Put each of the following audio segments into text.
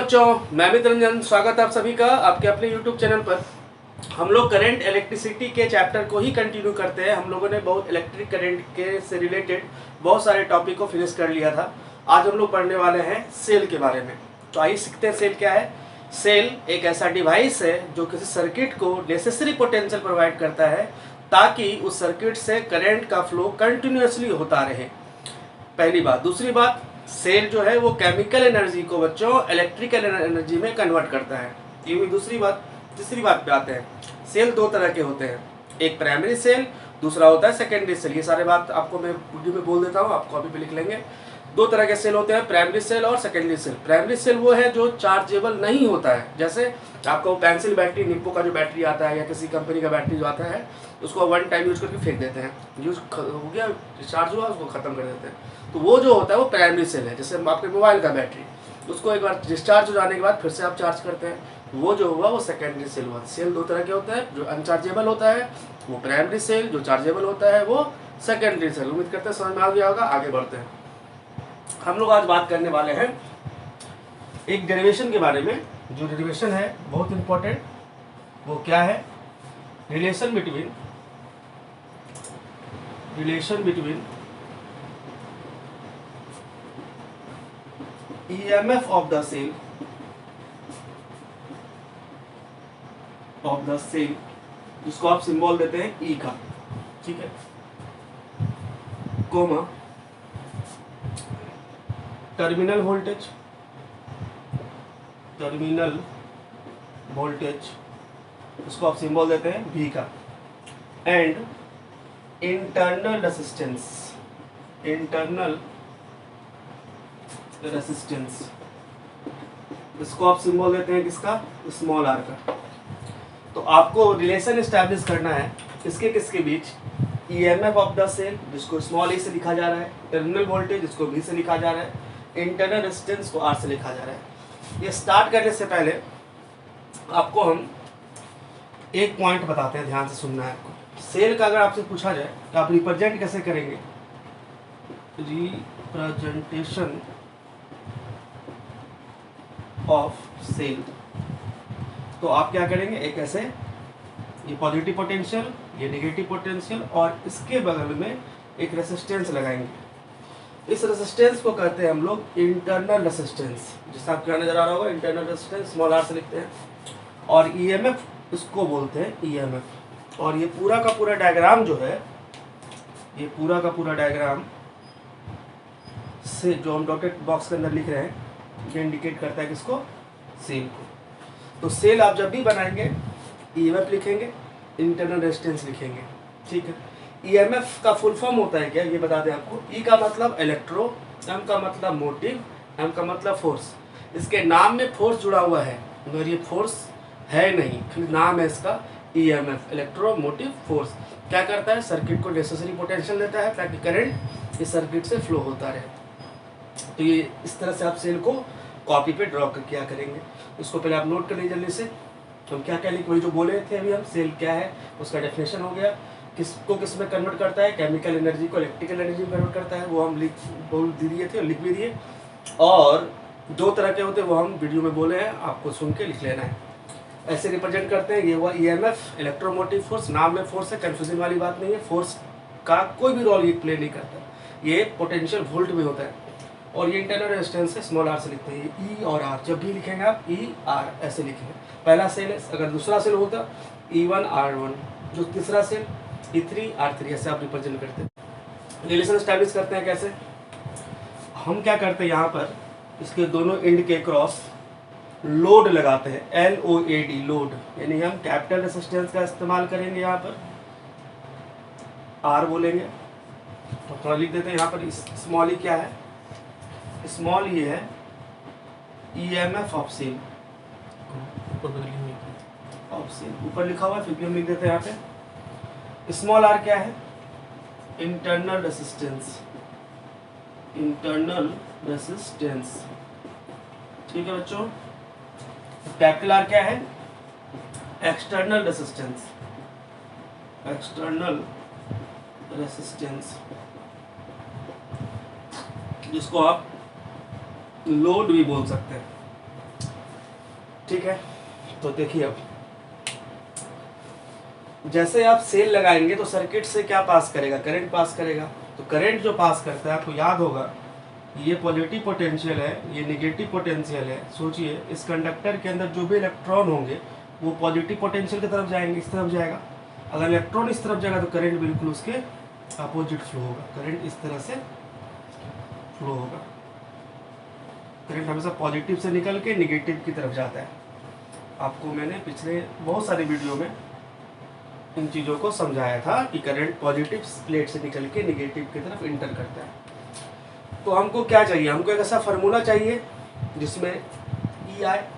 बच्चों, मैं मित्र रंजन, स्वागत है आप सभी का आपके अपने YouTube चैनल पर। हम लोग करंट इलेक्ट्रिसिटी के चैप्टर को ही कंटिन्यू करते हैं। हम लोगों ने बहुत इलेक्ट्रिक करंट के से रिलेटेड बहुत सारे टॉपिक को फिनिश कर लिया था। आज हम लोग पढ़ने वाले हैं सेल के बारे में। तो आइए सीखते हैं सेल क्या है। सेल एक ऐसा डिवाइस है जो किसी सर्किट को नेसेसरी पोटेंशियल प्रोवाइड करता है ताकि उस सर्किट से करंट का फ्लो कंटिन्यूसली होता रहे। पहली बात। दूसरी बात, सेल जो है वो केमिकल एनर्जी को बच्चों इलेक्ट्रिकल एनर्जी में कन्वर्ट करता है। ये हुई दूसरी बात। तीसरी बात पे आते हैं। सेल दो तरह के होते हैं, एक प्राइमरी सेल, दूसरा होता है सेकेंडरी सेल। ये सारे बात आपको मैं वीडियो में बोल देता हूँ, आप कॉपी पे लिख लेंगे। दो तरह के सेल होते हैं, प्राइमरी सेल और सेकेंडरी सेल। प्राइमरी सेल वो है जो चार्जेबल नहीं होता है, जैसे आपका वो पेंसिल बैटरी, निप्पो का जो बैटरी आता है या किसी कंपनी का बैटरी जो आता है उसको वन टाइम यूज करके फेंक देते हैं, यूज हो गया, चार्ज हुआ, उसको खत्म कर देते हैं। तो वो जो होता है वो प्राइमरी सेल है। जैसे आपके मोबाइल का बैटरी, उसको एक बार डिस्चार्ज हो जाने के बाद फिर से आप चार्ज करते हैं, वो जो हुआ वो सेकेंडरी सेल हुआ। सेल दो तरह के होते हैं, जो अनचार्जेबल होता है वो प्राइमरी सेल, जो चार्जेबल होता है वो सेकेंडरी सेल। उम्मीद करते हैं समझ में आ गया होगा। आगे बढ़ते हैं। हम लोग आज बात करने वाले हैं एक डेरिवेशन के बारे में। जो डेरिवेशन है बहुत इंपॉर्टेंट, वो क्या है, relation between EMF of the cell जिसको आप सिंबल देते हैं E का, ठीक है, कोमा टर्मिनल वोल्टेज इसको आप सिंबल देते हैं V का, एंड इंटरनल रेसिस्टेंस इसको आप सिंबल देते हैं किसका, स्मॉल r का। तो आपको रिलेशन एस्टैब्लिश करना है किसके बीच, EMF ऑफ द सेल जिसको स्मॉल e से लिखा जा रहा है, टर्मिनल वोल्टेज जिसको V से लिखा जा रहा है, इंटरनल रेजिस्टेंस को R से लिखा जा रहा है। ये स्टार्ट करने से पहले आपको हम एक पॉइंट बताते हैं, ध्यान से सुनना है आपको। सेल का अगर आपसे पूछा जाए तो आप रिप्रेजेंट कैसे करेंगे, रिप्रेजेंटेशन ऑफ सेल, तो आप क्या करेंगे, एक ऐसे ये पॉजिटिव पोटेंशियल, ये नेगेटिव पोटेंशियल और इसके बगल में एक रेजिस्टेंस लगाएंगे। इस रेजिस्टेंस को कहते हैं हम लोग इंटरनल रेजिस्टेंस, जिससे आपको क्या नजर आ रहा होगा, इंटरनल रेजिस्टेंस स्मॉल r से लिखते हैं। और EMF इसको बोलते हैं EMF। और ये पूरा का पूरा डायग्राम जो है, ये पूरा का पूरा डायग्राम से जो हम डॉटेड बॉक्स के अंदर लिख रहे हैं, ये इंडिकेट करता है किसको, सेल को। तो सेल आप जब भी बनाएंगे EMF लिखेंगे, इंटरनल रेजिस्टेंस लिखेंगे, ठीक है। EMF का फुल फॉर्म होता है क्या, ये बता दें आपको। E का मतलब इलेक्ट्रो, M का मतलब मोटिव, M का मतलब फोर्स। इसके नाम में फोर्स जुड़ा हुआ है मगर ये फोर्स है नहीं, फिर नाम है इसका EMF, इलेक्ट्रो मोटिव फोर्स। क्या करता है, सर्किट को नेसेसरी पोटेंशियल देता है ताकि करंट इस सर्किट से फ्लो होता रहे। तो ये इस तरह से आप सेल को कॉपी पे ड्रॉ कर क्या करेंगे, इसको पहले आप नोट कर लीजिए जल्दी से। हम क्या क्या लिख, वही जो बोले थे अभी हम, सेल क्या है उसका डेफिनेशन हो गया, किसको किस में कन्वर्ट करता है, केमिकल एनर्जी को इलेक्ट्रिकल एनर्जी में कन्वर्ट करता है, वो हम बोल दिए थे और लिख भी दिए। और दो तरह के होते हैं वो हम वीडियो में बोले हैं, आपको सुन के लिख लेना है। ऐसे रिप्रेजेंट करते हैं। ये हुआ EMF, इलेक्ट्रोमोटिव फोर्स, नाम में फोर्स है, कंफ्यूजन वाली बात नहीं है। फोर्स का कोई भी रोल ये प्ले नहीं करता, ये पोटेंशियल वोल्ट में होता है। और ये इंटरनल रेजिस्टेंस है, स्मॉल r से लिखते हैं। ये E और R जब भी लिखेंगे आप ER ऐसे लिखेंगे। पहला सेल है, अगर दूसरा सेल होता E1 R1, जो तीसरा सेल E3 R3, ऐसे आप रिप्रेजेंट करते हैं। रिलेशन स्टैब्लिश करते हैं कैसे, हम क्या करते हैं, यहाँ पर इसके दोनों एंड के क्रॉस लोड लगाते हैं, LOAD लोड, यानी हम कैपिटल रेजिस्टेंस का इस्तेमाल करेंगे। यहाँ पर R बोलेंगे तो थोड़ा लिख देते हैं। यहाँ पर स्मॉल ई क्या है, स्मॉल ये है EMF ऑफ सेल, ऊपर लिखा हुआ है फिर भी हम लिख देते हैं यहाँ पे। स्मॉल r क्या है, इंटरनल रेसिस्टेंस, ठीक है बच्चों। कैपिटल R क्या है, एक्सटर्नल रेसिस्टेंस, जिसको आप लोड भी बोल सकते हैं। ठीक है। तो देखिए अब जैसे आप सेल लगाएंगे तो सर्किट से क्या पास करेगा, करंट पास करेगा। तो करंट जो पास करता है आपको याद होगा, ये पॉजिटिव पोटेंशियल है, ये नेगेटिव पोटेंशियल है। सोचिए इस कंडक्टर के अंदर जो भी इलेक्ट्रॉन होंगे वो पॉजिटिव पोटेंशियल की तरफ जाएंगे, इस तरफ जाएगा। अगर इलेक्ट्रॉन इस तरफ जाएगा तो करंट बिल्कुल उसके अपोजिट फ्लो होगा, करंट इस तरह से फ्लो होगा। करंट हमेशा पॉजिटिव से निकल के निगेटिव की तरफ जाता है। आपको मैंने पिछले बहुत सारे वीडियो में इन चीज़ों को समझाया था कि करंट पॉजिटिव प्लेट से निकल के निगेटिव की तरफ इंटर करता है। तो हमको क्या चाहिए, हमको एक ऐसा फार्मूला चाहिए जिसमें ई आए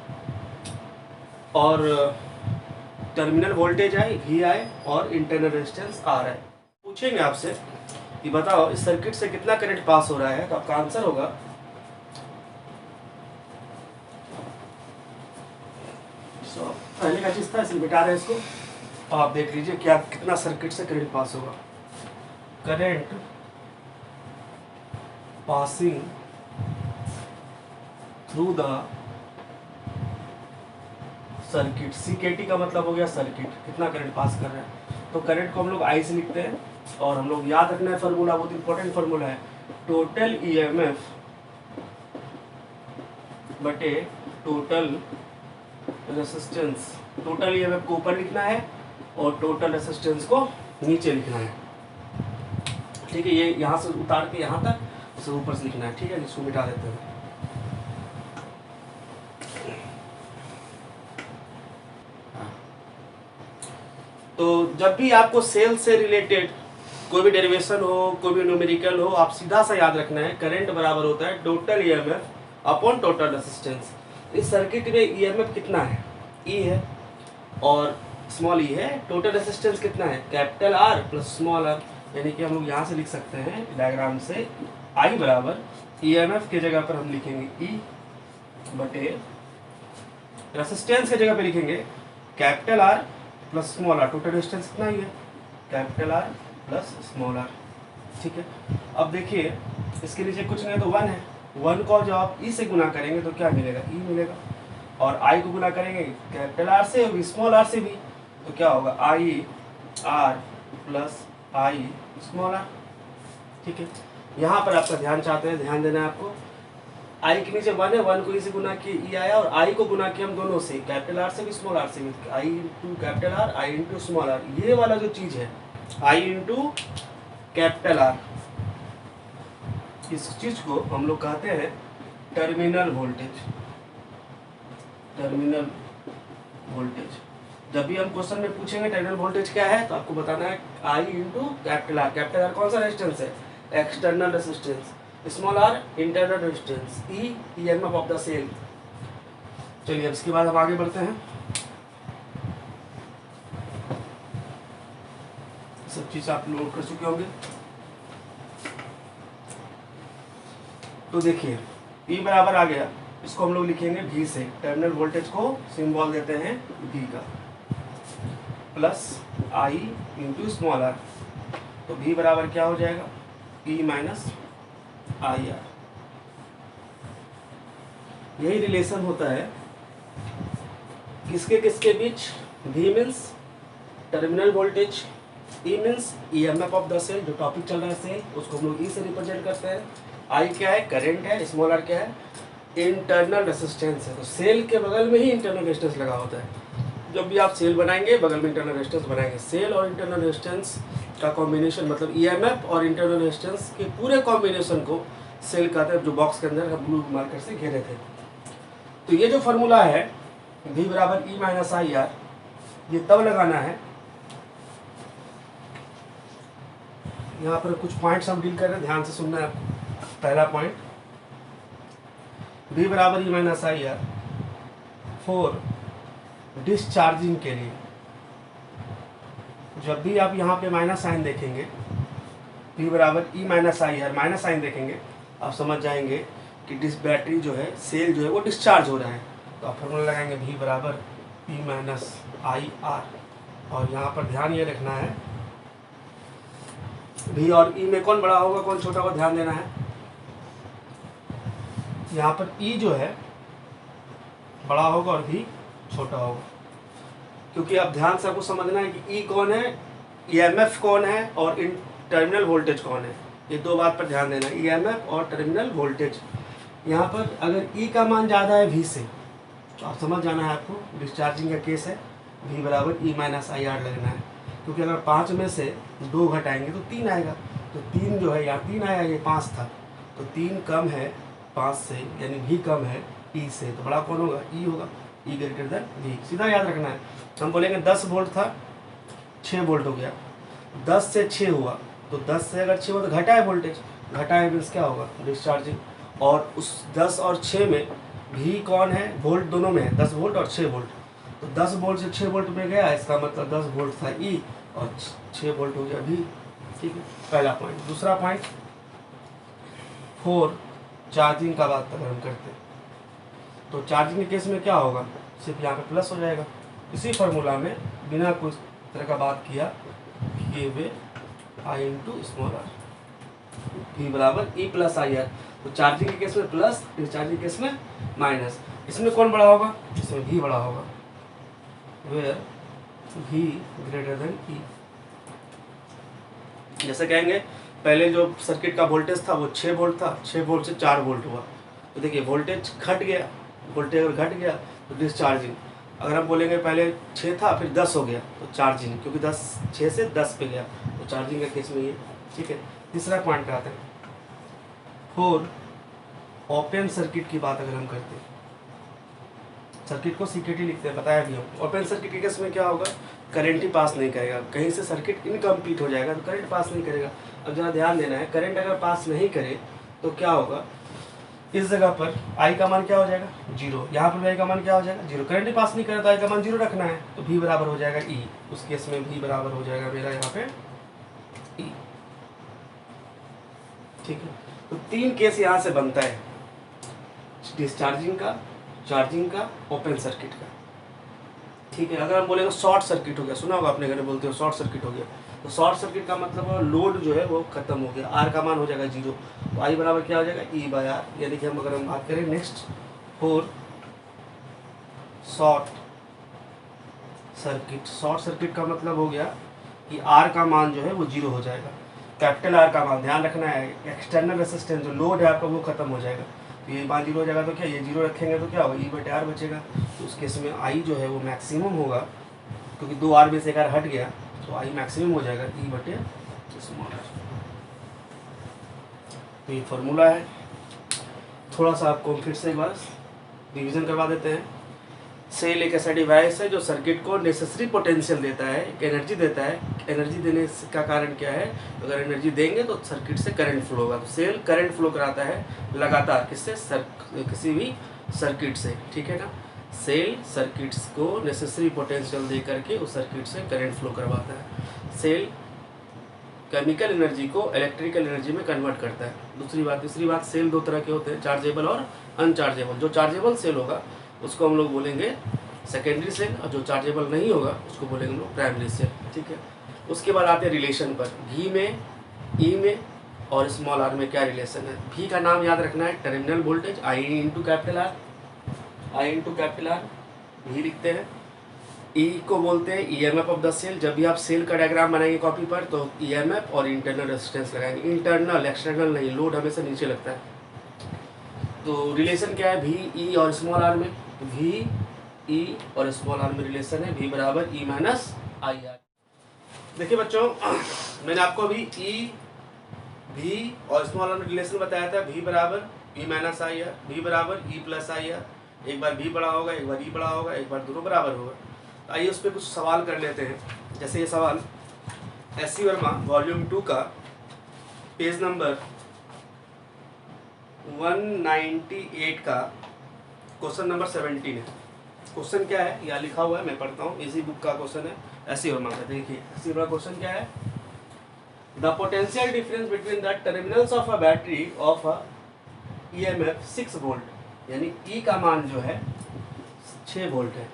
और टर्मिनल वोल्टेज आए वी आए और इंटरनल रेजिस्टेंस आर आए। पूछेंगे आपसे कि बताओ इस सर्किट से कितना करंट पास हो रहा है, तो आपका आंसर होगा पहले का चीज था, इसलिए मिटा रहे हैं इसको। आप देख लीजिए क्या कितना सर्किट से करंट पास होगा। Current passing through the circuit, CKT का मतलब हो गया सर्किट, कितना करंट पास कर रहा है। तो करंट को हम लोग I से लिखते हैं और हम लोग याद रखना है फार्मूला, बहुत इंपॉर्टेंट फार्मूला है, टोटल EMF बटे टोटल रेसिस्टेंस। टोटल EMF को ऊपर लिखना है और टोटल रेसिस्टेंस को नीचे लिखना है। ठीक है, ये यहाँ से उतार के यहाँ तक उसे ऊपर से लिखना है। ठीक है, इसको मिटा देते हैं। तो जब भी आपको सेल से रिलेटेड कोई भी डेरिवेशन हो, कोई भी न्यूमेरिकल हो, आप सीधा सा याद रखना है करंट बराबर होता है total EMF upon total resistance. इस सर्किट में EMF कितना है, E है और स्मॉल ई है। टोटल रेसिस्टेंस कितना है, capital R plus small R. यानी कि हम लोग यहाँ से लिख सकते हैं डायग्राम से आई बराबर EMF की जगह पर हम लिखेंगे ई बटे रेसिस्टेंस की जगह पे लिखेंगे capital R plus small R. Total resistance कितना ही है, capital R plus small R. ठीक है, अब देखिए इसके नीचे कुछ नहीं है तो 1 है। 1 को जब आप ई से गुना करेंगे तो क्या मिलेगा, ई मिलेगा। और आई को गुना करेंगे कैपिटल आर से और स्मॉल आर से भी, तो क्या होगा I R plus I small R. ठीक है, यहाँ पर आपका ध्यान चाहते हैं, ध्यान देना है आपको। आई के नीचे 1 है, 1 को ई से गुना किए ई आया और आई को गुना किया हम दोनों से, कैपिटल आर से भी स्मॉल आर से भी, I into capital R I into small R. ये वाला जो चीज है आई इंटू कैपिटल आर, इस चीज को हम लोग कहते हैं टर्मिनल वोल्टेज। टर्मिनल वोल्टेज जब भी हम क्वेश्चन में पूछेंगे टर्मिनल वोल्टेज क्या है तो आपको बताना है I into capital R. Capital R कौन सा रेजिस्टेंस है, external resistance, small R internal resistance, E EMF of the cell. चलिए अब इसके बाद हम आगे बढ़ते हैं। सब चीज आप नोट कर चुके होंगे। तो देखिए ई बराबर आ गया, इसको हम लोग लिखेंगे V से। टर्मिनल वोल्टेज को सिंबल देते हैं V का, plus I into small R. तो V बराबर क्या हो जाएगा, E माइनस आई आर। यही रिलेशन होता है किसके किसके बीच, V means terminal voltage, E means EMF of the cell, जो टॉपिक चल रहा है सेल, उसको हम लोग E से रिप्रेजेंट करते हैं। I क्या है, करंट है, स्मॉल आर क्या है, इंटरनल रेजिस्टेंस है। तो सेल के बगल में ही इंटरनल रेजिस्टेंस लगा होता है। जब भी आप सेल बनाएंगे बगल में इंटरनल रेजिस्टेंस बनाएंगे। सेल और इंटरनल रेजिस्टेंस का कॉम्बिनेशन मतलब EMF और इंटरनल रेजिस्टेंस के पूरे कॉम्बिनेशन को सेल कहते हैं, जो बॉक्स के अंदर हम ब्लू मार्कर से घेरे थे। तो ये जो फार्मूला है V बराबर E माइनस आई आर, ये तब लगाना है, यहाँ पर कुछ पॉइंट्स हम डील कर रहे हैं, ध्यान से सुनना है आपको। पहला पॉइंट V बराबर E minus I R for discharging के लिए। जब भी आप यहाँ पे माइनस साइन देखेंगे, V बराबर E minus I R, minus sign देखेंगे, आप समझ जाएंगे कि बैटरी जो है, सेल जो है वो डिस्चार्ज हो रहा है। तो आप फॉर्मूला लगाएंगे V बराबर E माइनस आई आर। और यहाँ पर ध्यान ये रखना है V और E में कौन बड़ा होगा कौन छोटा होगा, ध्यान देना है। यहाँ पर E जो है बड़ा होगा और V छोटा होगा, क्योंकि अब ध्यान से आपको समझना है कि ई कौन है, ईएमएफ कौन है और इन टर्मिनल वोल्टेज कौन है। ये दो बात पर ध्यान देना, ईएमएफ और टर्मिनल वोल्टेज। यहाँ पर अगर ई का मान ज़्यादा है वी से तो आप समझ जाना है, आपको डिस्चार्जिंग का केस है, वी बराबर ई माइनस आई आर लगना है, क्योंकि अगर 5 में से 2 घटाएंगे तो 3 आएगा, तो 3 जो है यहाँ 3 आया, ये 5 था, तो 3 कम है 5 से, यानी वी कम है ई से, तो बड़ा कौन होगा, ई होगा, ई ग्रेटर देन वी। सीधा याद रखना है। हम बोलेंगे 10 वोल्ट था, 6 वोल्ट हो गया, 10 से 6 हुआ, तो 10 से अगर 6 हुआ तो घटा है वोल्टेज, घटा है मीन्स क्या होगा, डिस्चार्जिंग। और उस 10 और 6 में भी कौन है, वोल्ट दोनों में है, 10 वोल्ट और 6 वोल्ट, तो 10 वोल्ट से 6 वोल्ट में गया, इसका मतलब 10 वोल्ट था ई और 6 वोल्ट हो गया भी। ठीक है, पहला पॉइंट। दूसरा पॉइंट 4 चार्जिंग का बात अगर हम करते हैं तो चार्जिंग के केस में क्या होगा, सिर्फ यहाँ पे प्लस हो जाएगा, इसी फार्मूला में बिना कुछ तरह का बात किया ये वे आई इंटू स्मॉल आर, वी बराबर ई प्लस आई आर। तो चार्जिंग के केस में प्लस, डिस्चार्जिंग के केस में माइनस। इसमें कौन बड़ा होगा, इसमें वी बड़ा होगा, वेयर वी ग्रेटर देन ई। जैसे कहेंगे पहले जो सर्किट का वोल्टेज था वो 6 वोल्ट था, 6 वोल्ट से 4 वोल्ट हुआ, तो देखिए वोल्टेज घट गया, वोल्टेज अगर घट गया तो डिस्चार्जिंग। अगर हम बोलेंगे पहले 6 था फिर 10 हो गया तो चार्जिंग, क्योंकि 6 से 10 पे गया, तो चार्जिंग का केस में ये। ठीक है, तीसरा पॉइंट पे आते हैं। 4 ओपन सर्किट की बात अगर हम करते हैं, सर्किट को सीकेटी लिखते हैं, बताया भी हम। ओपन सर्किट के केस में क्या होगा, करंट ही पास नहीं करेगा, कहीं से सर्किट इनकम्प्लीट हो जाएगा तो करंट पास नहीं करेगा। अब जरा ध्यान देना है, करंट अगर पास नहीं करे तो क्या होगा, इस जगह पर आई का मान क्या हो जाएगा, 0, यहाँ पर आई का मान क्या हो जाएगा, 0। करंट ही पास नहीं करे तो आई का मान 0 रखना है, तो v बराबर हो जाएगा ई, उस केस में v बराबर हो जाएगा मेरा यहाँ पे ई। ठीक है, तो 3 केस यहाँ से बनता है, डिस्चार्जिंग का, चार्जिंग का, ओपन सर्किट का। ठीक है, अगर हम बोलेंगे शॉर्ट सर्किट हो गया, सुना होगा अपने घर में बोलते हो शॉर्ट सर्किट हो गया, तो शॉर्ट सर्किट का मतलब लोड जो है वो खत्म हो गया, आर का मान हो जाएगा 0, तो आई बराबर क्या हो जाएगा, ई बाय आर। यानी कि हम अगर हम बात करें next 4 short circuit, short circuit का मतलब हो गया कि आर का मान जो है वो 0 हो जाएगा, कैपिटल आर का मान, ध्यान रखना है, एक्सटर्नल रेसिस्टेंस जो लोड है आपका वो खत्म हो जाएगा, तो ये मान 0 हो जाएगा, तो क्या ये 0 रखेंगे तो क्या होगा, ई बटे आर बचेगा, तो उस केस में आई जो है वो मैक्सिमम होगा, क्योंकि 2 आर में से 1 आर हट गया, तो आई मैक्सिमम हो जाएगा ई बटे स्मॉल आर। तो ये फॉर्मूला है, थोड़ा सा आपको फिर से एक बार रिवीजन करवा देते हैं। सेल एक ऐसा डिवाइस है जो सर्किट को नेसेसरी पोटेंशियल देता है, एक एनर्जी देता है। एनर्जी देने का कारण क्या है, अगर एनर्जी देंगे तो सर्किट से करंट फ्लो होगा, तो सेल करंट फ्लो कराता है लगातार, किससे, किसी भी सर्किट से। ठीक है ना, सेल सर्किट्स को नेसेसरी पोटेंशियल दे करके उस सर्किट से करंट फ्लो करवाता है। सेल केमिकल एनर्जी को इलेक्ट्रिकल एनर्जी में कन्वर्ट करता है। तीसरी बात सेल 2 तरह के होते हैं, चार्जेबल और अनचार्जेबल। जो चार्जेबल सेल होगा उसको हम लोग बोलेंगे सेकेंडरी सेल, और जो चार्जेबल नहीं होगा उसको बोलेंगे हम लोग प्राइमरी सेल। ठीक है, उसके बाद आते हैं रिलेशन पर, भी में, ई में और स्मॉल आर में क्या रिलेशन है। भी का नाम याद रखना है, terminal voltage, I into capital R, I into capital are भी लिखते हैं। ई को बोलते हैं ईएमएफ ऑफ द सेल। जब भी आप सेल का डायग्राम बनाएंगे कॉपी पर तो ईएमएफ और इंटरनल रेजिस्टेंस लगाएंगे, इंटरनल, एक्सटर्नल नहीं, लोड हमेशा नीचे लगता है। तो रिलेशन क्या है, भी ई और स्मॉल आर में, भी ई और स्मॉल आर में रिलेशन है, भी बराबर ई माइनस आई आर। देखिए बच्चों, मैंने आपको अभी ई, भी और स्मॉल आर में रिलेशन बताया था, भी बराबर ई माइनस आई आर, भी बराबर ई प्लस आई आर। एक बार भी बड़ा होगा, एक बार ई बड़ा होगा, एक बार दोनों बराबर होगा। तो आइए उस पर कुछ सवाल कर लेते हैं। जैसे ये सवाल एस.सी. वर्मा वॉल्यूम 2 का पेज नंबर 198 का क्वेश्चन नंबर 17 है। क्वेश्चन क्या है, यहाँ लिखा हुआ है, मैं पढ़ता हूँ, इसी बुक का क्वेश्चन है, एस.सी. वर्मा का। देखिए एस.सी. वर्मा क्वेश्चन क्या है, the potential difference between the terminals of a battery of a EMF 6 volt, यानी ई का मान जो है 6 वोल्ट है,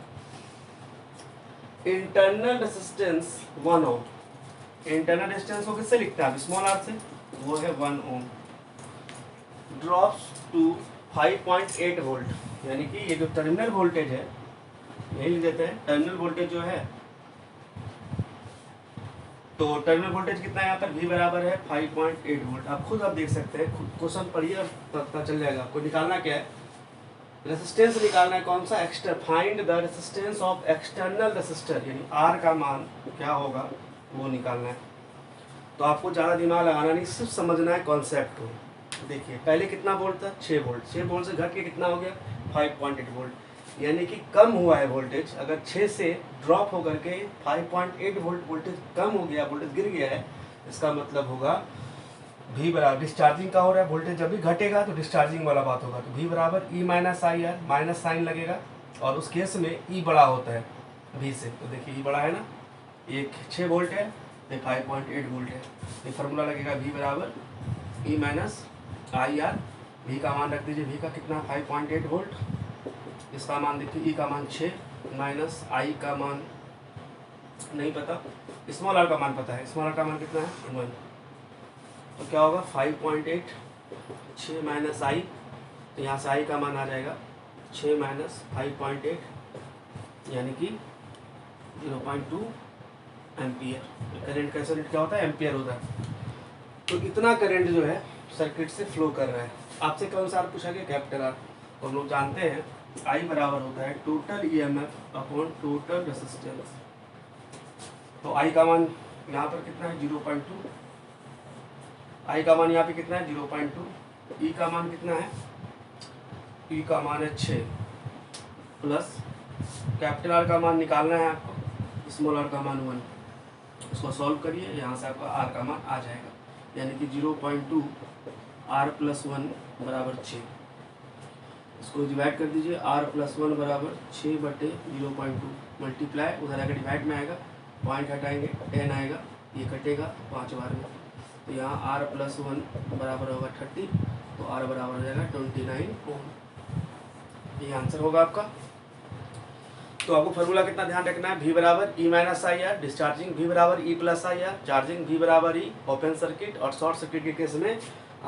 इंटरनल रेजिस्टेंस 1 ओम। इंटरनल रेजिस्टेंस को किससे लिखते हैं, स्मॉल आर से, वो है 1 ओम, ड्रॉप्स टू 5.8 वोल्ट, यानी कि ये जो टर्मिनल वोल्टेज है यही लिख देते हैं। टर्मिनल वोल्टेज जो है, तो टर्मिनल वोल्टेज कितना है यहाँ पर, V बराबर है 5.8 वोल्ट। आप खुद आप देख सकते हैं, खुद क्वेश्चन पढ़िए और पता चल जाएगा। आपको निकालना क्या है, रेसिस्टेंस निकालना है। कौन सा, Exter find the resistance of external resistor, यानी R का मान क्या होगा वो निकालना है। तो आपको ज़्यादा दिमाग लगाना नहीं, सिर्फ समझना है कॉन्सेप्ट को। देखिए पहले कितना वोल्ट था, 6 वोल्ट। 6 वोल्ट से घट के कितना हो गया, 5.8 वोल्ट, यानी कि कम हुआ है वोल्टेज। अगर 6 से ड्रॉप होकर के 5.8 वोल्ट वोल्टेज कम हो गया, वोल्टेज गिर गया है, इसका मतलब होगा V बराबर डिस्चार्जिंग का हो रहा है। वोल्टेज जब भी घटेगा तो डिस्चार्जिंग वाला बात होगा। तो V बराबर E minus I R, minus sign लगेगा, और उस केस में E बड़ा होता है V से। तो देखिए E बड़ा है ना, एक 6 वोल्ट है, ये 5.8 वोल्ट है। ये फार्मूला लगेगा V बराबर E minus I are. V का मान रख दीजिए, V का कितना 5.8 वोल्ट। इसका मान देखिए, E का मान 6 माइनस I का मान नहीं पता, स्मॉल r का मान पता है। स्मॉल r का मान कितना है 1। तो क्या होगा 5.8, 6 माइनस I, तो यहाँ से I का मान आ जाएगा 6 माइनस 5.8, यानी कि 0.2 एम्पियर। करंट का यूनिट क्या होता है, एम्पियर होता है। तो इतना करंट जो है सर्किट से फ्लो कर रहा है। आपसे कौन सा आर पूछा गया, कैपिटल आर। तो हम लोग जानते हैं I बराबर होता है total EMF upon total resistance. तो I का मान यहाँ पर कितना है 0.2, I का मान यहाँ पे कितना है 0.2, E का मान कितना है, E का मान है 6, प्लस कैपिटल आर का मान निकालना है आपको, स्मॉल आर का मान 1। उसको सॉल्व करिए, यहाँ से आपका आर का मान आ जाएगा, यानी कि 0.2 R प्लस 1 बराबर 6। इसको डिवाइड कर दीजिए, R प्लस 1 बराबर 6 बटे 0.2 मल्टीप्लाई, उधर आकर डिवाइड में आएगा, पॉइंट हटाएंगे 10 आएगा, ये कटेगा 5 बार में। तो यहाँ R प्लस 1 बराबर होगा 30, तो R बराबर हो जाएगा 29 ओम। ये आंसर होगा आपका। तो आपको फार्मूला कितना ध्यान रखना है, V बराबर E minus I are discharging, V बराबर E plus I R charging, V बराबर E ओपन सर्किट, और शॉर्ट सर्किट के केस में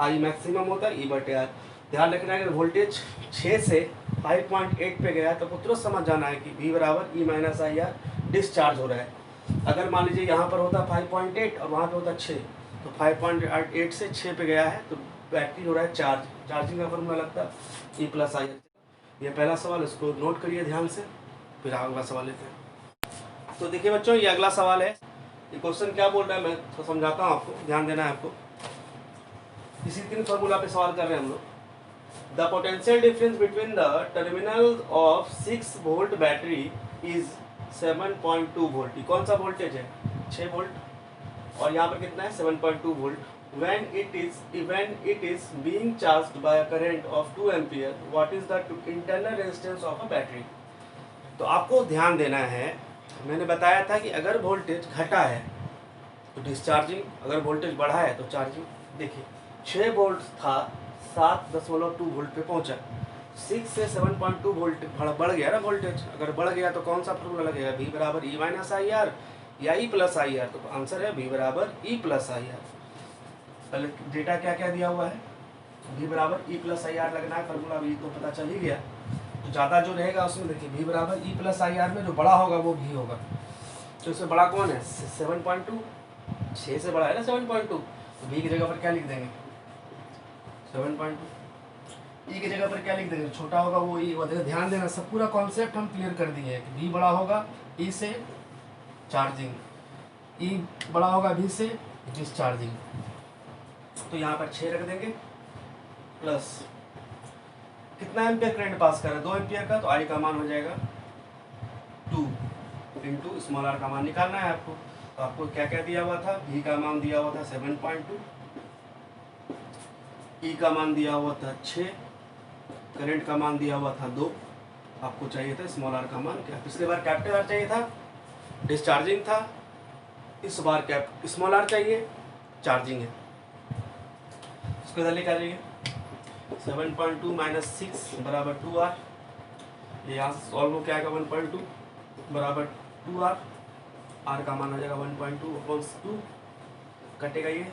I मैक्सिमम होता है E बटे R। ध्यान रखना है, अगर वोल्टेज 6 से 5.8 पे गया है तो तुरंत समझ जाना है कि V बराबर E minus I are discharge हो रहा है। अगर मान लीजिए यहाँ पर होता 5.8 और वहाँ पे होता 6, तो 5.8 से 6 पे गया है तो बैटरी हो रहा है चार्ज। चार्जिंग का फार्मूला लगता है E प्लस आई आर। ये पहला सवाल, इसको नोट करिए ध्यान से, फिर अगला सवाल लेते हैं। तो देखिए बच्चों, ये अगला सवाल है। ये क्वेश्चन क्या बोल रहा है मैं तो समझाता हूँ आपको, ध्यान देना है आपको। इसी 3 फार्मूला पे सवाल कर रहे हैं हम लोग। The potential difference between the terminal of 6 volt battery is 7.2 volt. कौन सा वोल्टेज है, 6 वोल्ट, और यहाँ पर कितना है 7.2 volt. when it is being charged by a current of 2 ampere, what is the internal resistance of a battery। तो आपको ध्यान देना है, मैंने बताया था कि अगर वोल्टेज घटा है तो डिस्चार्जिंग, अगर वोल्टेज बढ़ा है तो चार्जिंग। देखिए 6 वोल्ट था, 7.2 वोल्ट पे पहुंचा, 6 से 7.2 वोल्ट बढ़ गया ना वोल्टेज। अगर बढ़ गया तो कौन सा फॉर्मूला लगेगा, V बराबर E माइनस आई आर या E प्लस आई आर। तो आंसर है V बराबर E प्लस आई आर। पहले डेटा क्या क्या दिया हुआ है, V बराबर E प्लस आई आर लगना है, फॉर्मूला भी तो पता चल ही गया। तो ज़्यादा जो रहेगा उसमें देखिए V बराबर E प्लस आई आर में जो बड़ा होगा वो V होगा। तो इसमें बड़ा कौन है 7.2, 6 से बड़ा है ना 7.2, तो V की जगह पर क्या लिख देंगे 7.2। E की जगह पर क्या लिख देंगे, छोटा होगा वो E होगा। ध्यान देना, सब पूरा कॉन्सेप्ट हम क्लियर कर दिए हैं कि V बड़ा होगा E से चार्जिंग, E बड़ा होगा V से डिस्चार्जिंग। तो यहाँ पर 6 रख देंगे, प्लस कितना एम्पियर करंट पास कर रहा है 2 एम्पियर का, तो I का मान हो जाएगा 2 इंटू स्मॉल r का मान निकालना है आपको। तो आपको क्या क्या दिया हुआ था, V का मान दिया हुआ था 7.2, E का मान दिया हुआ था 6, करंट का मान दिया हुआ था 2, आपको चाहिए था स्मॉल r का मान क्या, पिछले बार कैपिटल R चाहिए था, डिस्चार्जिंग था, इस बार स्मॉल r चाहिए, चार्जिंग है। इसको इधर लेकर आइए, 7.2 माइनस 6 बराबर 2R। ये यहाँ से सॉल्व हो क्या आएगा 1.2 बराबर 2R, R का मान आ जाएगा 1.2/2, कटेगा ये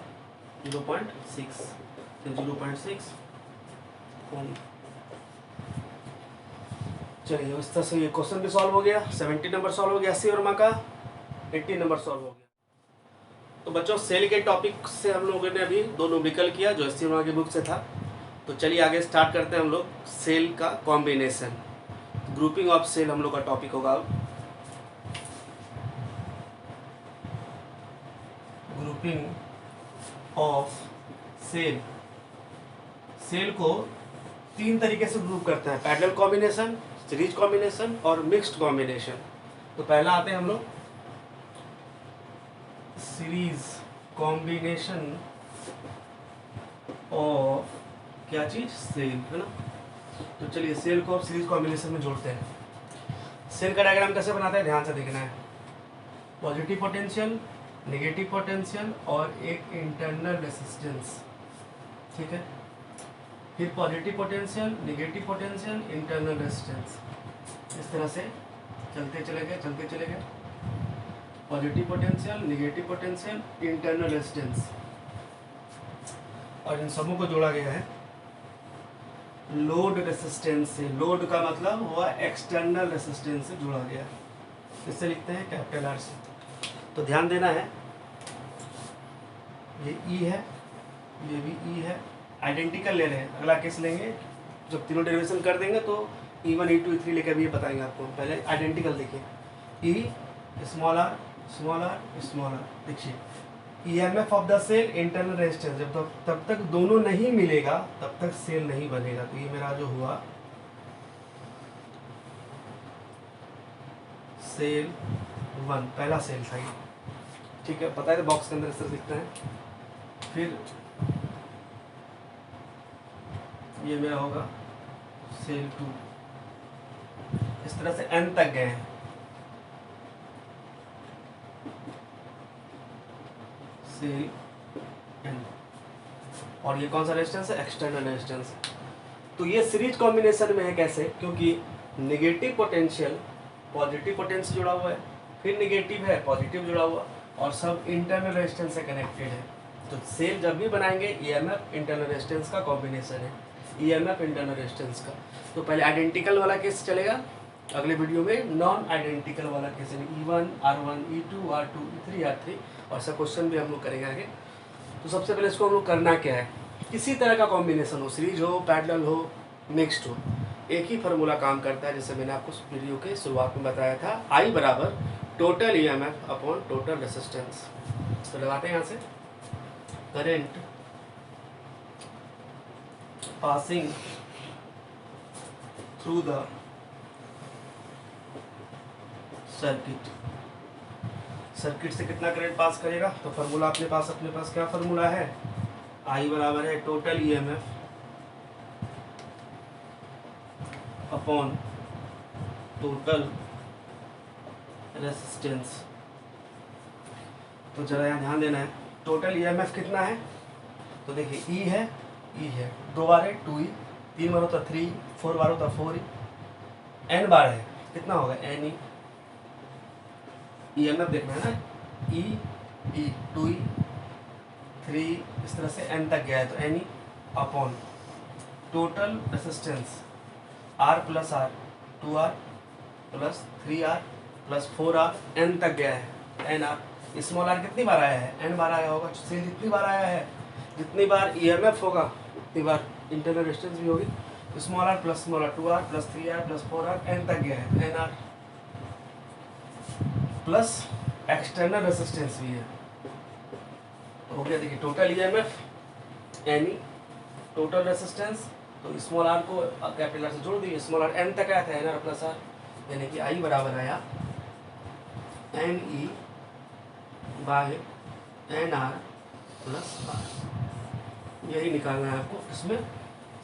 0.6, तो 0.6 ओम। चलिए इस तरह से ये क्वेश्चन भी सॉल्व हो गया, 70 नंबर सॉल्व हो गया, अस्सी वर्मा का 80 नंबर सॉल्व हो गया। तो बच्चों सेल के टॉपिक से हम लोगों ने अभी दो न्यूमेरिकल किया जो अस्सी वर्मा की बुक से था। तो चलिए आगे स्टार्ट करते हैं हम लोग सेल का कॉम्बिनेशन। ग्रुपिंग ऑफ सेल हम लोग का टॉपिक होगा अब। ग्रुपिंग ऑफ सेल, सेल को तीन तरीके से ग्रुप करते हैं, पैरेलल कॉम्बिनेशन, सीरीज कॉम्बिनेशन और मिक्स्ड कॉम्बिनेशन। तो पहला आते हैं हम लोग सीरीज कॉम्बिनेशन ऑफ क्या चीज, सेल, है ना। तो चलिए सेल को अब सीरीज कॉम्बिनेशन में जोड़ते हैं। सेल का डायग्राम कैसे बनाते हैं ध्यान से देखना है। पॉजिटिव पोटेंशियल, नेगेटिव पोटेंशियल और एक इंटरनल रेसिस्टेंस, ठीक है। फिर positive potential, negative potential, internal resistance, इस तरह से चलते चले गए। Positive potential, negative potential, internal resistance, और इन सबों को जोड़ा गया है लोड रेसिस्टेंस से। लोड का मतलब हुआ एक्सटर्नल रेसिस्टेंस से जुड़ा गया। इससे लिखते हैं कैपिटल आर से। तो ध्यान देना है, ये ई है, ये भी ई है, आइडेंटिकल ले रहे हैं। अगला केस लेंगे जब तीनों डेरिवेशन कर देंगे तो E1 E2 E3 लेकर भी ये बताएंगे आपको। पहले आइडेंटिकल देखिए, E small R small R. देखिए EMF of the cell, internal resistance, तब तक दोनों नहीं मिलेगा तब तक सेल नहीं बनेगा। तो ये मेरा जो हुआ सेल 1, पहला सेल था ये, ठीक है। पता है तो बॉक्स के अंदर इस तरह दिखता है। फिर ये मेरा होगा सेल 2, इस तरह से n तक गए हैं। सेल n, और ये कौन सा रेजिस्टेंस है, एक्सटर्नल रेजिस्टेंस। तो ये सीरीज कॉम्बिनेशन में है कैसे, क्योंकि नेगेटिव पोटेंशियल पॉजिटिव पोटेंशियल जुड़ा हुआ है, फिर नेगेटिव है पॉजिटिव जुड़ा हुआ, और सब इंटरनल रेजिस्टेंस से कनेक्टेड है। तो सेल जब भी बनाएंगे EMF इंटरनल रेजिस्टेंस का कॉम्बिनेशन है, EMF इंटरनल रेजिस्टेंस का। तो पहले आइडेंटिकल वाला केस चलेगा, अगले वीडियो में नॉन आइडेंटिकल वाला case, E1 R1 E2 R2 E3 R3, और ऐसा क्वेश्चन भी हम लोग करेंगे आगे। तो सबसे पहले इसको हम लोग करना क्या है, किसी तरह का कॉम्बिनेशन हो, सीरीज हो, पैरेलल हो, मिक्स्ड हो, एक ही फार्मूला काम करता है, जैसे मैंने आपको वीडियो के शुरुआत में बताया था, I बराबर total EMF upon total resistance. तो लगाते हैं यहाँ से, current passing through the circuit, circuit से कितना करंट पास करेगा। तो फार्मूला अपने पास क्या फार्मूला है, I बराबर है total EMF upon total resistance. तो जरा यहाँ ध्यान देना है, टोटल EMF कितना है। तो देखिए E है 2 बार है 2E, 3 बार होता 3, 4 बार होता 4E, N बार है कितना होगा NE। EMF देखना है ना, E 2E 3, इस तरह से N तक गया है, तो NE upon total resistance R plus R 2R plus 3R plus 4R, N तक गया है NR। स्मॉल r कितनी बार आया है, N बार आया होगा। सेल जितनी बार आया है, जितनी बार EMF होगा उतनी बार इंटरनल रेजिस्टेंस भी होगी। Small r plus small r 2R plus 3R plus 4R, N तक गया है NR, प्लस एक्सटर्नल रेजिस्टेंस भी है। तो हो गया देखिए total EMF NE, total resistance, तो स्मॉल r को कैपिटल R से जोड़ दिए, स्मॉल r N तक आया था NR प्लस R, यानी कि I बराबर आया NE by NR plus R। यही निकालना है आपको इसमें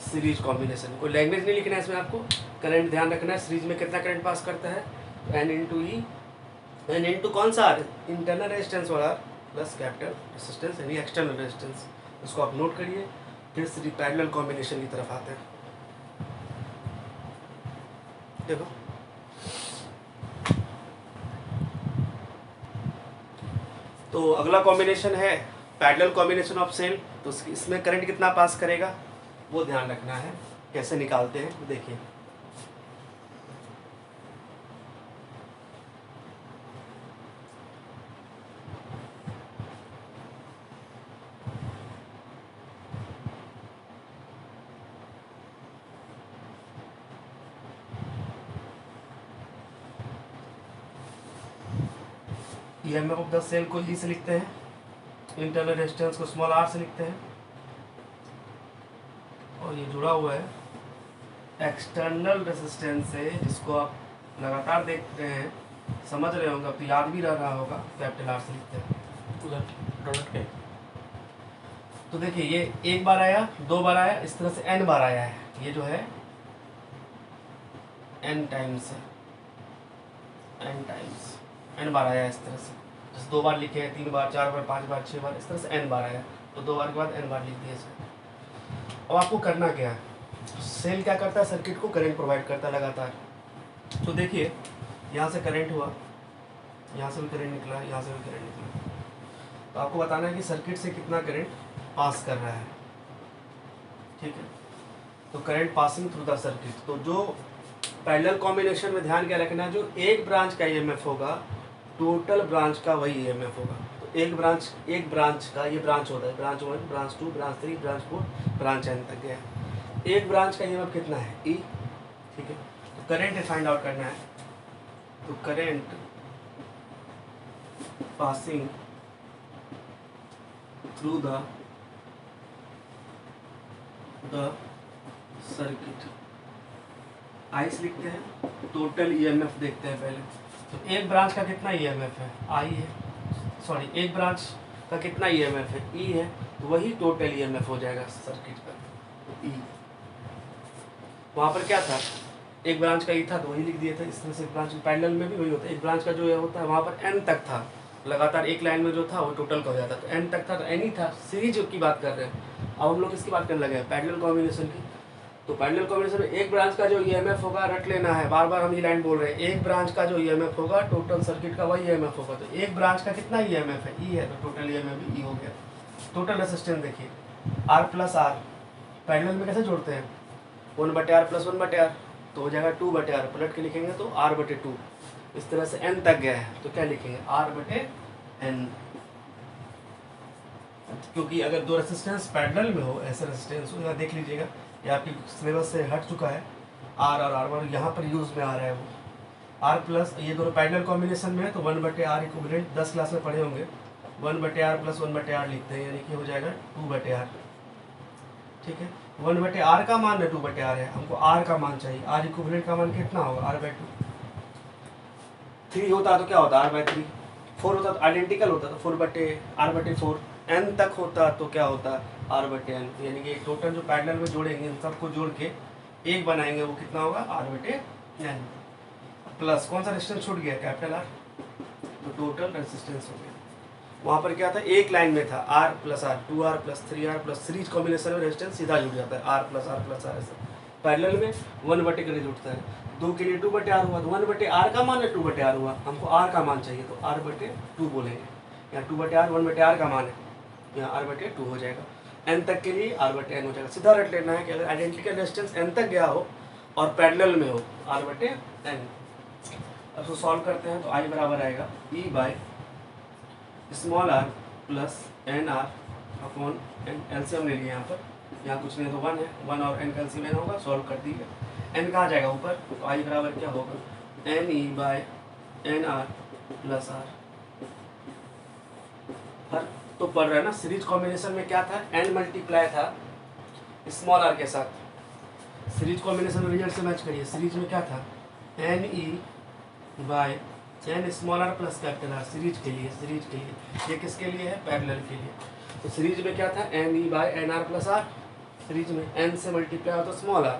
सीरीज कॉम्बिनेशन। कोई लैंग्वेज नहीं लिखना है इसमें, आपको करंट ध्यान रखना है। सीरीज में कितना करंट पास करता है, N इंटू ई, N इंटू कौन सा R, इंटरनल रेजिस्टेंस वाला प्लस कैपिटल रेजिस्टेंस यानी एक्सटर्नल रेजिस्टेंस। उसको आप नोट करिए। फिर सीरीज पैरेलल कॉम्बिनेशन की तरफ आते हैं। देखो तो अगला कॉम्बिनेशन है पैरेलल कॉम्बिनेशन ऑफ सेल। तो इसमें करंट कितना पास करेगा वो ध्यान रखना है। कैसे निकालते हैं देखिए, ईएमएफ ऑफ द सेल को ई से लिखते हैं, इंटरनल रेजिस्टेंस को स्मॉल आर से लिखते हैं, और ये जुड़ा हुआ है एक्सटर्नल रेजिस्टेंस से, जिसको आप लगातार देख रहे हैं, समझ रहे होंगे, तो याद भी रहा होगा, कैपिटल आर से लिखते हैं। तो देखिए ये एक बार आया, दो बार आया, इस तरह से n बार आया है, ये जो है n टाइम्स है, n बार आया है इस तरह से। जैसे 2 बार लिखे हैं, 3 बार, 4 बार, 5 बार, 6 बार, इस तरह से n बार आया, तो 2 बार के बाद n बार लिख दिया इसमें। अब आपको करना क्या है, सेल क्या करता है, सर्किट को करंट प्रोवाइड करता है लगातार। तो देखिए यहाँ से करंट हुआ, यहाँ से भी करंट निकला, यहाँ से भी करंट निकला, तो आपको बताना है कि सर्किट से कितना करंट पास कर रहा है, ठीक है। तो current passing through the circuit, तो जो पैरेलल कॉम्बिनेशन में ध्यान क्या रखना है, जो एक ब्रांच का ईएमएफ होगा, टोटल ब्रांच का वही ईएमएफ होगा। तो एक ब्रांच का ये ब्रांच होता है, branch 1, branch 2, branch 3, branch 4, branch n तक गया। एक ब्रांच का ईएमएफ कितना है, ई, ठीक है। तो करंट फाइंड आउट करना है, तो current passing through the circuit, I से लिखते हैं, टोटल ईएमएफ देखते हैं पहले। तो एक ब्रांच का कितना ईएमएफ है, आई है, सॉरी एक ब्रांच का कितना ईएमएफ है, ई है, तो वही टोटल ईएमएफ हो जाएगा सर्किट का, तो ई। वहाँ पर क्या था, एक ब्रांच का ई था तो वही लिख दिया था, इस तरह से ब्रांच पैरेलल में भी वही होता है, एक ब्रांच का जो होता है वहाँ पर एन तक था, लगातार एक लाइन में जो था वो टोटल का हो जाता, तो एन तक था, तो एन ही था, सीरीज की बात कर रहे हैं। अब हम लोग किसकी बात करने लगे हैं, पैरेलल कॉम्बिनेशन की। तो पैरेलल कॉम्बिनेशन में एक ब्रांच का जो ईएमएफ होगा, रट लेना है, बार बार हम ये लाइन बोल रहे हैं, एक ब्रांच का जो ईएमएफ होगा टोटल सर्किट का वही ईएमएफ होगा। तो एक ब्रांच का कितना ईएमएफ है, ई है, तो टोटल ईएमएफ भी ई हो गया। टोटल रेजिस्टेंस देखिए आर प्लस आर, पैरेलल में कैसे जोड़ते हैं, 1/r प्लस 1/r, तो हो जाएगा 2/r, पलट के लिखेंगे तो r/2, इस तरह से n तक गया है, तो क्या लिखेंगे, r/n। क्योंकि अगर दो रेजिस्टेंस पैरेलल में हो, ऐसे रेजिस्टेंस हो, यहाँ देख लीजिएगा, ये आपकी सिलेबस से हट चुका है, आर और आर, यहाँ पर यूज में आ रहा है वो आर प्लस, ये दोनों पैरेलल कॉम्बिनेशन में है, तो 1/r इक्विवेलेंट 10 क्लास में पढ़े होंगे, 1/r प्लस 1/r लिखते हैं, यानी कि हो जाएगा 2/r, ठीक है। 1/r का मान है 2/r है, हमको r का मान चाहिए, r इक्विवेलेंट का मान कितना होगा, r/2। 3 होता तो क्या होता, r/3, 4 होता तो आइडेंटिकल होता, तो 4/r/4, n तक होता तो क्या होता, r/n, यानी कि टोटल जो पैरेलल में जोड़ेंगे इन सबको जोड़ के एक बनाएंगे, वो कितना होगा, r/n प्लस कौन सा रेजिस्टेंस छूट गया, कैपिटल R, तो टोटल रेजिस्टेंस हो गया। वहाँ पर क्या था, एक लाइन में था r plus r, 2r plus 3r plus series combination में रेजिस्टेंस सीधा जुड़ जाता है, r प्लस r ऐसा। पैरेलल में 1/के लिए जुड़ता है, 2 के लिए 2/r हुआ, तो 1/r का मान है 2/r हुआ, हमको r का मान चाहिए, तो r/2 बोलेंगे, यहाँ 2/r 1/r का मान है, यहाँ r/2 हो जाएगा। n तक के लिए r/n हो जाएगा। सीधा रट लेना है कि अगर आइडेंटिकल रेजिस्टेंस n तक गया हो और पैरेलल में हो, r/n। अब तो सॉल्व करते हैं, तो i बराबर आएगा e by small r plus N R upon N, LCM ले लिया यहाँ पर, यहाँ कुछ नहीं तो 1 है, 1 और n का एलसीएम n होगा, सॉल्व कर दीजिए। n कहाँ जाएगा ऊपर, तो i बराबर क्या होगा, N E by N R plus R. हर तो पढ़ रहा है ना, सीरीज कॉम्बिनेशन में क्या था, n मल्टीप्लाई था स्मॉल r के साथ, सीरीज कॉम्बिनेशन में रिजल्ट से मैच करिए, सीरीज में क्या था, N E by N small r plus capital R, series के लिए, ये किसके लिए है, पैरेलल के लिए। तो सीरीज में क्या था, N E by N R plus R, series में n से मल्टीप्लाई हो तो स्मॉल r,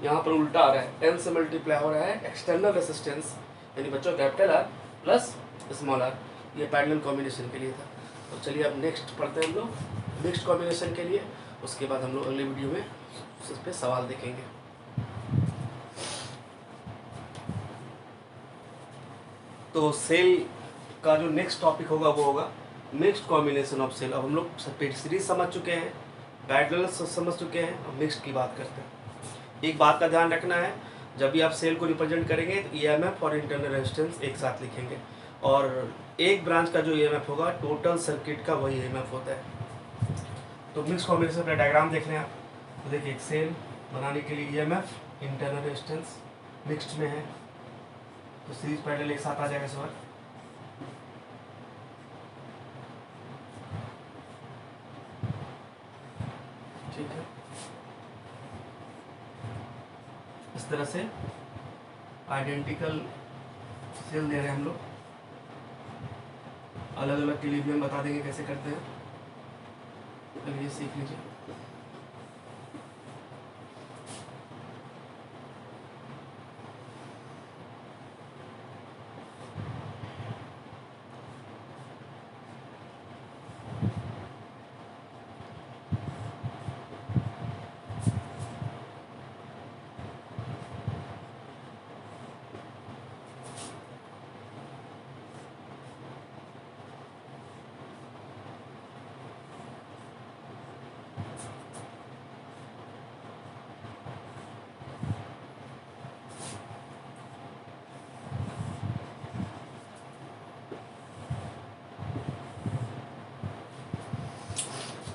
यहाँ पर उल्टा आ रहा है, n से मल्टीप्लाई हो रहा है एक्सटर्नल रेजिस्टेंस, यानी बच्चों capital R plus small r, ये पैरेलल कॉम्बिनेशन के लिए था। तो चलिए अब नेक्स्ट पढ़ते हैं हम लोग मिक्स्ड कॉम्बिनेशन के लिए, उसके बाद हम लोग अगले वीडियो में उस पर सवाल देखेंगे। तो सेल का जो नेक्स्ट टॉपिक होगा वो होगा मिक्स्ड कॉम्बिनेशन ऑफ सेल। अब हम लोग सीरीज समझ चुके हैं, पैरेलल समझ चुके हैं, अब मिक्स्ड की बात करते हैं। एक बात का ध्यान रखना है, जब भी आप सेल को रिप्रेजेंट करेंगे तो ईएमएफ और इंटरनल रेजिस्टेंस एक साथ लिखेंगे, और एक ब्रांच का जो ईएमएफ होगा टोटल सर्किट का वही ईएमएफ होता है। तो मिक्स्ड कॉम्बिनेशन का डायग्राम देख लें आप, तो देखिए एक सेल बनाने के लिए ईएमएफ इंटरनल रेजिस्टेंस मिक्स्ड में है, तो सीरीज पैरेलल एक साथ आ जाएगा इस बार। ठीक है, इस तरह से आइडेंटिकल सेल दे रहे हैं हम लोग। अलग अलग के लिए भी हम बता देंगे कैसे करते हैं, चलिए सीख लीजिए।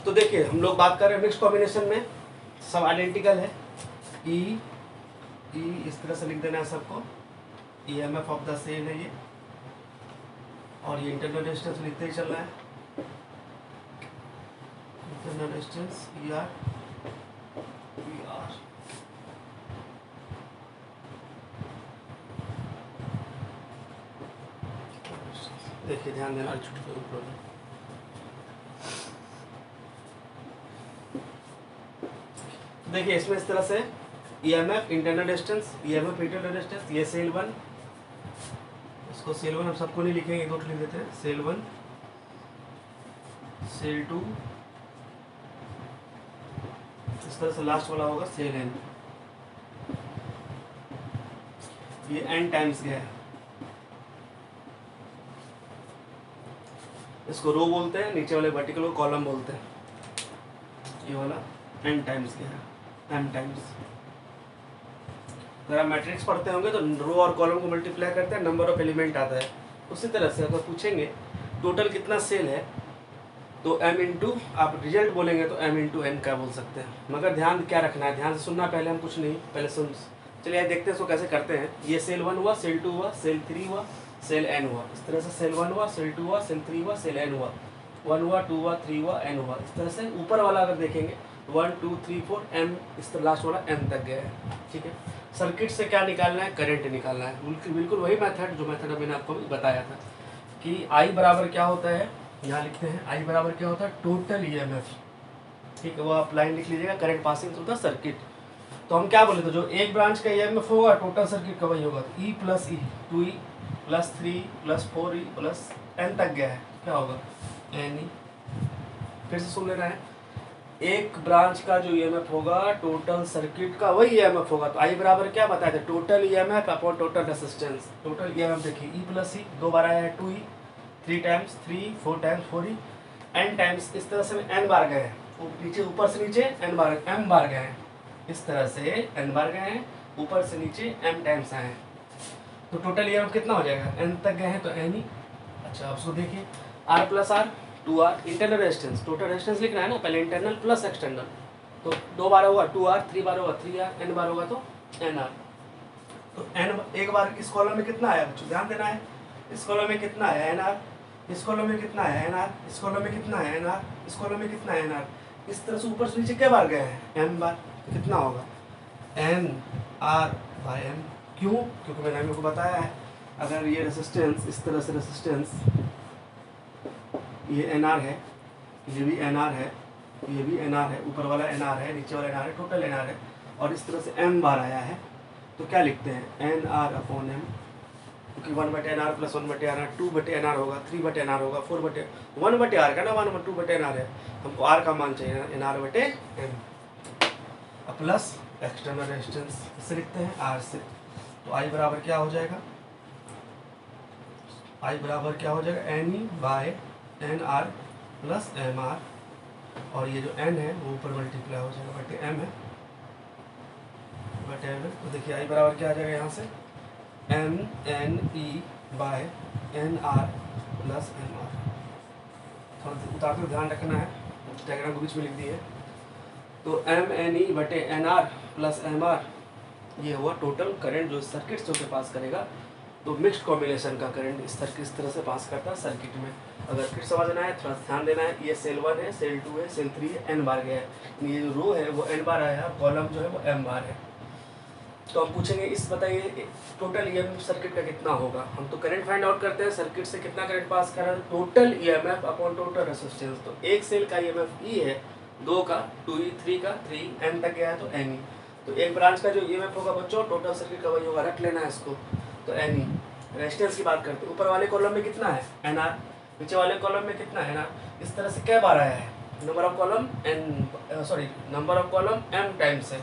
तो देखिए हम लोग बात कर रहे हैं मिक्स कॉम्बिनेशन में, सब आइडेंटिकल है। ई इस तरह से लिख देना है सबको, EMF ऑफ द सेल है ये, और ये इंटरनल रेजिस्टेंस लिखते ही चल रहा है, इंटरनल रेजिस्टेंस ER। देखिए ध्यान देना, देखिए इसमें इस तरह से EMF internal resistance, EMF internal resistance, ये सेल 1, इसको सेल 1 हम सबको नहीं लिखेंगे, दो लिख देते हैं, सेल 1, सेल 2, इस तरह से लास्ट वाला होगा सेल N। ये N टाइम्स गया है, इसको रो बोलते हैं, नीचे वाले वर्टिकल को कॉलम बोलते हैं। ये वाला N टाइम्स गया है, M टाइम्स। अगर आप मैट्रिक्स पढ़ते होंगे तो रो और कॉलम को मल्टीप्लाई करते हैं, नंबर ऑफ एलिमेंट आता है। उसी तरह से अगर पूछेंगे टोटल कितना सेल है तो M इंटू, आप रिजल्ट बोलेंगे तो M इंटू N का बोल सकते हैं। मगर ध्यान क्या रखना है, ध्यान से सुनना, पहले हम कुछ नहीं, पहले सुन। चलिए देखते हैं इसको कैसे करते हैं। ये सेल 1 हुआ, सेल 2 हुआ, सेल 3 हुआ, सेल N हुआ। इस तरह से सेल 1 हुआ, सेल 2 हुआ, सेल 3 हुआ, सेल N हुआ, 1 हुआ, 2 हुआ, 3 हुआ, N हुआ। इस तरह से ऊपर वाला अगर देखेंगे 1 2 3 4 M, इस तरह लास्ट वाला M तक गया है। ठीक है, सर्किट से क्या निकालना है, करंट निकालना है। बिल्कुल वही मेथड जो मेथड मैंने आपको बताया था कि I बराबर क्या होता है, यहाँ लिखते हैं I बराबर क्या होता है, टोटल EMF। ठीक है, वो आप लाइन लिख लीजिएगा, current passing through the circuit. तो हम क्या बोले थे, जो एक ब्रांच का EMF होगा टोटल सर्किट का वही होगा। तो E plus E, 2E plus 3 plus 4E plus N तक गया है, क्या होगा NE। फिर से सुन लेना है, एक ब्रांच का जो EMF होगा टोटल सर्किट का वही EMF होगा। तो I बराबर क्या बताया था, total EMF upon total resistance. Total EMF देखिए E प्लस E, 2 बार आया है 2E, 3 times 3, 4 times 4E, N times. इस तरह से N बार गए हैं, नीचे ऊपर से नीचे N बार M बार गए हैं। इस तरह से N बार गए हैं, ऊपर से नीचे M टाइम्स आए हैं। तो टोटल EMF कितना हो जाएगा, N तक गए हैं तो NE। अच्छा आप उसको देखिए, R plus R 2R, internal resistance, total resistance लिखना है ना, पहले इंटरनल प्लस एक्सटर्नल। तो 2 बार होगा 2R, 3 बार होगा 3R, N बार होगा तो NR। तो N एक बार इस कॉलम में कितना आया बच्चों, ध्यान देना है, इस कॉलम में कितना है NR, इस कॉलम में कितना है NR, इस कॉलम में कितना है NR, इस कॉलम में कितना है NR। इस तरह से ऊपर से नीचे क्या बार गए हैं, M बार। तो कितना होगा NR/M। क्यों, क्योंकि मैंने आपको बताया है, अगर ये रेजिस्टेंस इस तरह से रेजिस्टेंस, ये NR है, ये भी NR है, ये भी NR है, ऊपर वाला NR है, नीचे वाला NR है, टोटल NR है, और इस तरह से M बार आया है। तो क्या लिखते हैं NR/M, क्योंकि 1/NR प्लस 1/NR 2/NR होगा, 3/NR होगा, 1/R का ना 1/2/NR है, हमको R का मान चाहिए, NR/M। अब प्लस एक्सटर्नल रेजिस्टेंस इसे लिखते हैं R से। तो I बराबर क्या हो जाएगा, I बराबर क्या हो जाएगा, NE/NR प्लस MR, और ये जो N है वो ऊपर मल्टीप्लाई हो जाएगा बटे M है, बटे M है। तो देखिए I बराबर क्या आ जाएगा यहाँ से, MNE/NR प्लस MR। थोड़ा उतारते ध्यान रखना है, डायग्राम को बीच में लिख दिए। तो MNE/NR प्लस MR, ये हुआ टोटल करंट जो सर्किट से होकर पास करेगा, तो मिक्स्ड कॉम्बिनेशन का करंट इस तरह से पास करता है सर्किट में। अगर फिर समझना है, थोड़ा ध्यान देना है, ये सेल 1 है, सेल 2 है, सेल 3 है, एन बार गया है, ये जो रो है वो एन बार आया है, कॉलम जो है वो एम बार है। तो हम पूछेंगे इस बताइए टोटल ईएमएफ सर्किट का कितना होगा। हम तो करंट फाइंड आउट करते हैं, सर्किट से कितना करंट पास कर रहा है, total EMF upon total resistance. तो एक सेल का ईएमएफ ई है, 2 का 2E, 3 का 3, एन तक गया है तो एन ई। तो एक ब्रांच का जो ईएमएफ होगा बच्चों टोटल सर्किट का वही होगा, रख लेना है इसको। तो एन ई। रेजिस्टेंस की बात करते हैं, ऊपर वाले कॉलम में कितना है एन आर, नीचे वाले कॉलम में कितना है एन आर। इस तरह से क्या बार आया है, number of column number of column M times है,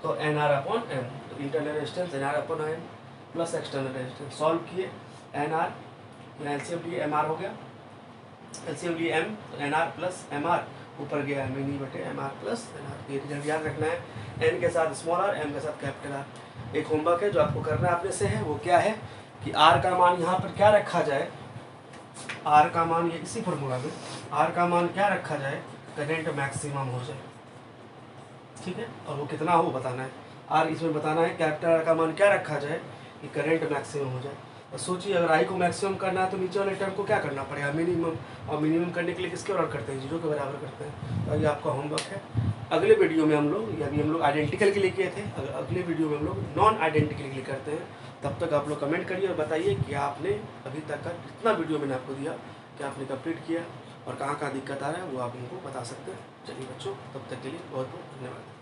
तो एन आर अपॉन एम। तो internal resistance N R upon M plus external resistance. Solve किए, एन आर एलसीएम लिए एम आर हो गया, एलसीएम लिए एम तो N R plus M R, ऊपर गया एम एन ई बटे M R plus N R. ये रिजल्ट याद रखना है, एन के साथ स्मॉल आर, एम के साथ कैपिटल आर। एक होमवर्क है जो आपको करना है अपने से है, वो क्या है कि आर का मान यहाँ पर क्या रखा जाए, आर का मान ये इसी फॉर्मूला में आर का मान क्या रखा जाए, करंट मैक्सिमम हो जाए, ठीक है। और वो कितना हो बताना है, आर इसमें बताना है, कैपिटल आर का मान क्या रखा जाए कि करंट मैक्सिमम हो जाए। तो सोचिए अगर आई को मैक्सिमम करना है तो नीचे वाले टर्म को क्या करना पड़ेगा, मिनिमम, और मिनिमम करने के लिए किसके बराबर करते हैं, 0 के बराबर करते हैं। तो ये आपका होमवर्क है। अगले वीडियो में हम लोग, अभी हम लोग आइडेंटिकल के लिए किए थे, अगले वीडियो में हम लोग नॉन आइडेंटिकल के लिए करते हैं। तब तक आप लोग कमेंट करिए और बताइए कि आपने अभी तक का जितना वीडियो मैंने आपको दिया कि आपने कंप्लीट किया और कहाँ कहाँ दिक्कत आ रहा है वो आप हमको बता सकते हैं। चलिए बच्चों, तब तक के लिए बहुत बहुत धन्यवाद।